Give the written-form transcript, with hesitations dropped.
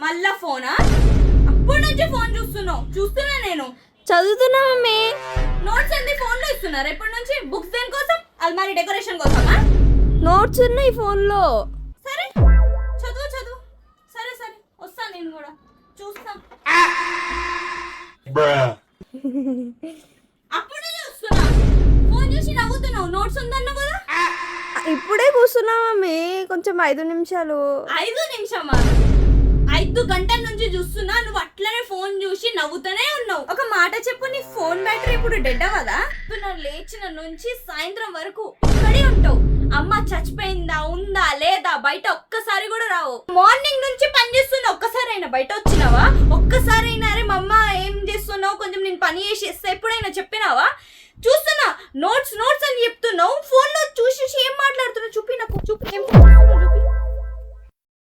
మళ్ళా ఫోనా? అప్పటి నుంచి ఫోన్ చూస్తున్నా నేను. చదువుతున్నా మమ్మీ. నోట్స్ అన్ని ఫోన్ లో ఇస్తున్నారు ఎప్పటి నుంచి? బుక్స్ దేనికోసం? అల్మారీ డెకరేషన్ కోసమా? నోట్స్ ఉన్నాయి ఫోన్ లో. సరే చదువు. సరే వస్తా నేను కూడా చూస్తా. అప్పుడే చూస్తున్నా, ఫోన్ చూసి నవ్వుతున్నావు. నోట్స్ ఉందన్న కదా. ఇప్పుడే కూర్చున్నా మమ్మీ, కొంచెం 5 నిమిషాలు. 5 నిమిషమా? 5 గంటల నుంచి చూస్తున్నా, నువ్వు అట్లనే ఫోన్ చూసి నవ్వుతూనే ఉన్నావు. ఒక మాట చెప్పు, నీ ఫోన్ బ్యాటరీ ఇప్పుడు డెడ్ అవ్వదా? నువ్వు లేచిన నుంచి సాయంత్రం వరకు ఇక్కడే ఉంటావు. అమ్మ చచ్చిపోయిందా, ఉందా లేదా, బయట ఒక్కసారి కూడా రావు. మార్నింగ్ నుంచి పని చేస్తున్నా, ఒక్కసారైనా బయట వచ్చినావా? ఒక్కసారైనా అరే మమ్మ ఏం చేస్తున్నావు, కొంచెం నేను పని చేసేస్తా ఎప్పుడైనా చెప్పినావా? చూస్తున్నా నోట్స్ అని చెప్తున్నావు, ఫోన్ లో చూసి ఏం మాట్లాడుతున్నావు? చూపి నాకు, చూపి.